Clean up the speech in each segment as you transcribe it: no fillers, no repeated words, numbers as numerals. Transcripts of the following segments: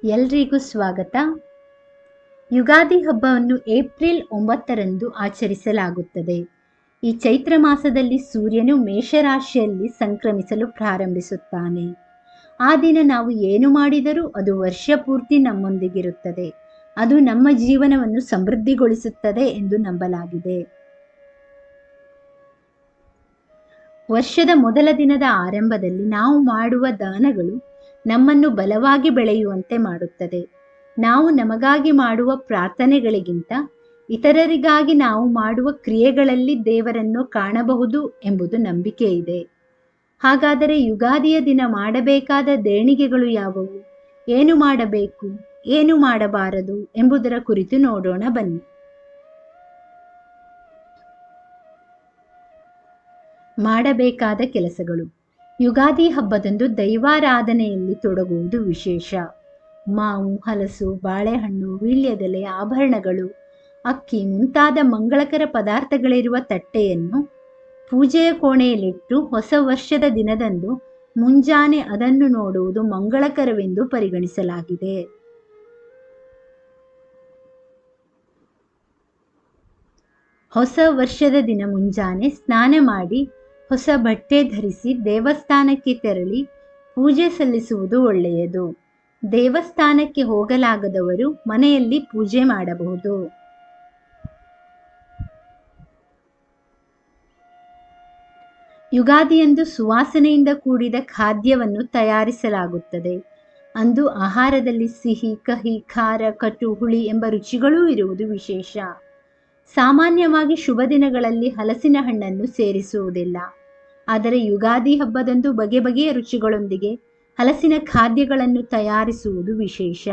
ಎಲ್ರಿಗೂ ಸ್ವಾಗತ. ಯುಗಾದಿ ಹಬ್ಬವನ್ನು ಏಪ್ರಿಲ್ 9ರಂದು ಆಚರಿಸಲಾಗುತ್ತದೆ. ಈ ಚೈತ್ರ ಮಾಸದಲ್ಲಿ ಸೂರ್ಯನು ಮೇಷರಾಶಿಯಲ್ಲಿ ಸಂಕ್ರಮಿಸಲು ಪ್ರಾರಂಭಿಸುತ್ತಾನೆ. ಆ ದಿನ ನಾವು ಏನು ಮಾಡಿದರೂ ಅದು ವರ್ಷ ಪೂರ್ತಿ ನಮ್ಮೊಂದಿಗಿರುತ್ತದೆ. ಅದು ನಮ್ಮ ಜೀವನವನ್ನು ಸಮೃದ್ಧಿಗೊಳಿಸುತ್ತದೆ ಎಂದು ನಂಬಲಾಗಿದೆ. ವರ್ಷದ ಮೊದಲ ದಿನದ ಆರಂಭದಲ್ಲಿ ನಾವು ಮಾಡುವ ದಾನಗಳು ನಮ್ಮನ್ನು ಬಲವಾಗಿ ಬೆಳೆಯುವಂತೆ ಮಾಡುತ್ತದೆ. ನಾವು ನಮಗಾಗಿ ಮಾಡುವ ಪ್ರಾರ್ಥನೆಗಳಿಗಿಂತ ಇತರರಿಗಾಗಿ ನಾವು ಮಾಡುವ ಕ್ರಿಯೆಗಳಲ್ಲಿ ದೇವರನ್ನು ಕಾಣಬಹುದು ಎಂಬುದು ನಂಬಿಕೆ ಇದೆ. ಹಾಗಾದರೆ ಯುಗಾದಿಯ ದಿನ ಮಾಡಬೇಕಾದ ದೇಣಿಗೆಗಳು ಯಾವುವು, ಏನು ಮಾಡಬೇಕು, ಏನು ಮಾಡಬಾರದು ಎಂಬುದರ ಕುರಿತು ನೋಡೋಣ ಬನ್ನಿ. ಮಾಡಬೇಕಾದ ಕೆಲಸಗಳು. ಯುಗಾದಿ ಹಬ್ಬದಂದು ದೈವಾರಾಧನೆಯಲ್ಲಿ ತೊಡಗುವುದು ವಿಶೇಷ. ಮಾವು, ಹಲಸು, ಬಾಳೆಹಣ್ಣು, ವೀಳ್ಯದೆಲೆ, ಆಭರಣಗಳು, ಅಕ್ಕಿ ಮುಂತಾದ ಮಂಗಳಕರ ಪದಾರ್ಥಗಳಿರುವ ತಟ್ಟೆಯನ್ನು ಪೂಜೆಯ ಕೋಣೆಯಲ್ಲಿಟ್ಟು ಹೊಸ ವರ್ಷದ ದಿನದಂದು ಮುಂಜಾನೆ ಅದನ್ನು ನೋಡುವುದು ಮಂಗಳಕರವೆಂದು ಪರಿಗಣಿಸಲಾಗಿದೆ. ಹೊಸ ವರ್ಷದ ದಿನ ಮುಂಜಾನೆ ಸ್ನಾನ ಮಾಡಿ ಹೊಸ ಬಟ್ಟೆ ಧರಿಸಿ ದೇವಸ್ಥಾನಕ್ಕೆ ತೆರಳಿ ಪೂಜೆ ಸಲ್ಲಿಸುವುದು ಒಳ್ಳೆಯದು. ದೇವಸ್ಥಾನಕ್ಕೆ ಹೋಗಲಾಗದವರು ಮನೆಯಲ್ಲಿ ಪೂಜೆ ಮಾಡಬಹುದು. ಯುಗಾದಿಯಂದು ಸುವಾಸನೆಯಿಂದ ಕೂಡಿದ ಖಾದ್ಯವನ್ನು ತಯಾರಿಸಲಾಗುತ್ತದೆ. ಅಂದು ಆಹಾರದಲ್ಲಿ ಸಿಹಿ, ಕಹಿ, ಖಾರ, ಕಟು, ಹುಳಿ ಎಂಬ ರುಚಿಗಳೂ ಇರುವುದು ವಿಶೇಷ. ಸಾಮಾನ್ಯವಾಗಿ ಶುಭ ದಿನಗಳಲ್ಲಿ ಹಲಸಿನ ಹಣ್ಣನ್ನು ಸೇರಿಸುವುದಿಲ್ಲ. ಆದರೆ ಯುಗಾದಿ ಹಬ್ಬದಂದು ಬಗೆ ಬಗೆಯ ರುಚಿಗಳೊಂದಿಗೆ ಹಲಸಿನ ಖಾದ್ಯಗಳನ್ನು ತಯಾರಿಸುವುದು ವಿಶೇಷ.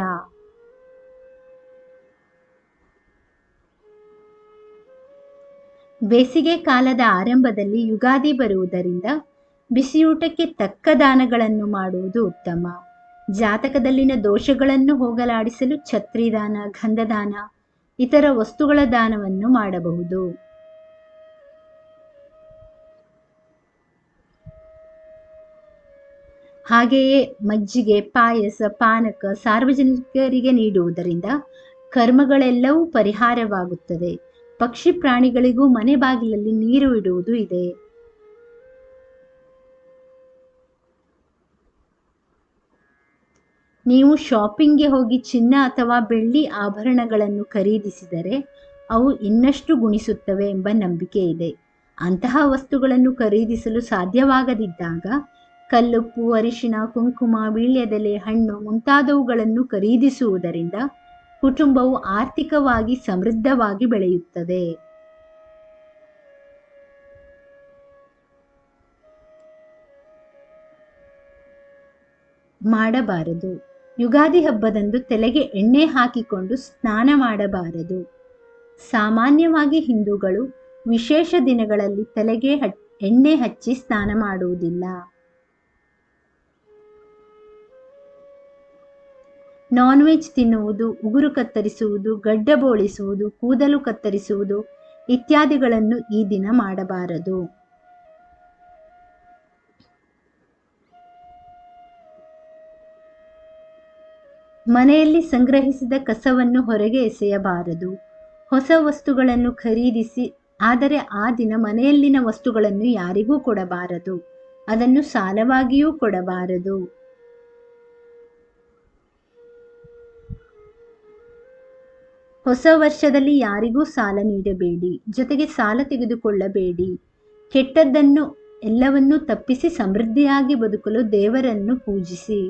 ಬೇಸಿಗೆ ಕಾಲದ ಆರಂಭದಲ್ಲಿ ಯುಗಾದಿ ಬರುವುದರಿಂದ ಬಿಸಿಯೂಟಕ್ಕೆ ತಕ್ಕ ದಾನಗಳನ್ನು ಮಾಡುವುದು ಉತ್ತಮ. ಜಾತಕದಲ್ಲಿನ ದೋಷಗಳನ್ನು ಹೋಗಲಾಡಿಸಲು ಛತ್ರಿದಾನ, ಗಂಧದಾನ, ಇತರ ವಸ್ತುಗಳ ದಾನವನ್ನು ಮಾಡಬಹುದು. ಹಾಗೆಯೇ ಮಜ್ಜಿಗೆ, ಪಾಯಸ, ಪಾನಕ ಸಾರ್ವಜನಿಕರಿಗೆ ನೀಡುವುದರಿಂದ ಕರ್ಮಗಳೆಲ್ಲವೂ ಪರಿಹಾರವಾಗುತ್ತದೆ. ಪಕ್ಷಿ ಪ್ರಾಣಿಗಳಿಗೂ ಮನೆ ಬಾಗಿಲಲ್ಲಿ ನೀರು ಇಡುವುದು ಇದೆ. ನೀವು ಶಾಪಿಂಗ್ಗೆ ಹೋಗಿ ಚಿನ್ನ ಅಥವಾ ಬೆಳ್ಳಿ ಆಭರಣಗಳನ್ನು ಖರೀದಿಸಿದರೆ ಅವು ಇನ್ನಷ್ಟು ಗುಣಿಸುತ್ತವೆ ಎಂಬ ನಂಬಿಕೆ ಇದೆ. ಅಂತಹ ವಸ್ತುಗಳನ್ನು ಖರೀದಿಸಲು ಸಾಧ್ಯವಾಗದಿದ್ದಾಗ ಕಲ್ಲುಪ್ಪು, ಅರಿಶಿಣ, ಕುಂಕುಮ, ವೀಳ್ಯದೆಲೆ, ಹಣ್ಣು ಮುಂತಾದವುಗಳನ್ನು ಖರೀದಿಸುವುದರಿಂದ ಕುಟುಂಬವು ಆರ್ಥಿಕವಾಗಿ ಸಮೃದ್ಧವಾಗಿ ಬೆಳೆಯುತ್ತದೆ. ಮಾಡಬಾರದು. ಯುಗಾದಿ ಹಬ್ಬದಂದು ತಲೆಗೆ ಎಣ್ಣೆ ಹಾಕಿಕೊಂಡು ಸ್ನಾನ ಮಾಡಬಾರದು. ಸಾಮಾನ್ಯವಾಗಿ ಹಿಂದೂಗಳು ವಿಶೇಷ ದಿನಗಳಲ್ಲಿ ತಲೆಗೆ ಎಣ್ಣೆ ಹಚ್ಚಿ ಸ್ನಾನ ಮಾಡುವುದಿಲ್ಲ. ನಾನ್ ವೆಜ್ ತಿನ್ನುವುದು, ಉಗುರು ಕತ್ತರಿಸುವುದು, ಗಡ್ಡ ಬೋಳಿಸುವುದು, ಕೂದಲು ಕತ್ತರಿಸುವುದು ಇತ್ಯಾದಿಗಳನ್ನು ಈ ದಿನ ಮಾಡಬಾರದು. ಮನೆಯಲ್ಲಿ ಸಂಗ್ರಹಿಸಿದ ಕಸವನ್ನು ಹೊರಗೆ ಎಸೆಯಬಾರದು. ಹೊಸ ವಸ್ತುಗಳನ್ನು ಖರೀದಿಸಿ ಆದರೆ ಆ ದಿನ ಮನೆಯಲ್ಲಿನ ವಸ್ತುಗಳನ್ನು ಯಾರಿಗೂ ಕೊಡಬಾರದು. ಅದನ್ನು ಸಾಲವಾಗಿಯೂ ಕೊಡಬಾರದು. ಹೊಸ ವರ್ಷದಲ್ಲಿ ಯಾರಿಗೂ ಸಾಲ ನೀಡಬೇಡಿ. ಜೊತೆಗೆ ಸಾಲ ತೆಗೆದುಕೊಳ್ಳಬೇಡಿ. ಕೆಟ್ಟದ್ದನ್ನು ಎಲ್ಲವನ್ನೂ ತಪ್ಪಿಸಿ ಸಮೃದ್ಧಿಯಾಗಿ ಬದುಕಲು ದೇವರನ್ನು ಪೂಜಿಸಿ.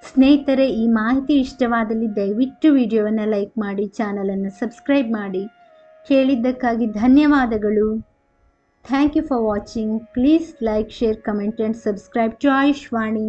ಸ್ನೇಹಿತರೆ, ಈ ಮಾಹಿತಿ ಇಷ್ಟವಾದಲ್ಲಿ ದಯವಿಟ್ಟು ವಿಡಿಯೋವನ್ನು ಲೈಕ್ ಮಾಡಿ, ಚಾನಲನ್ನು ಸಬ್ಸ್ಕ್ರೈಬ್ ಮಾಡಿ. ಕೇಳಿದ್ದಕ್ಕಾಗಿ ಧನ್ಯವಾದಗಳು. Thank you for watching. Please like, share, comment and subscribe to Ayushvani.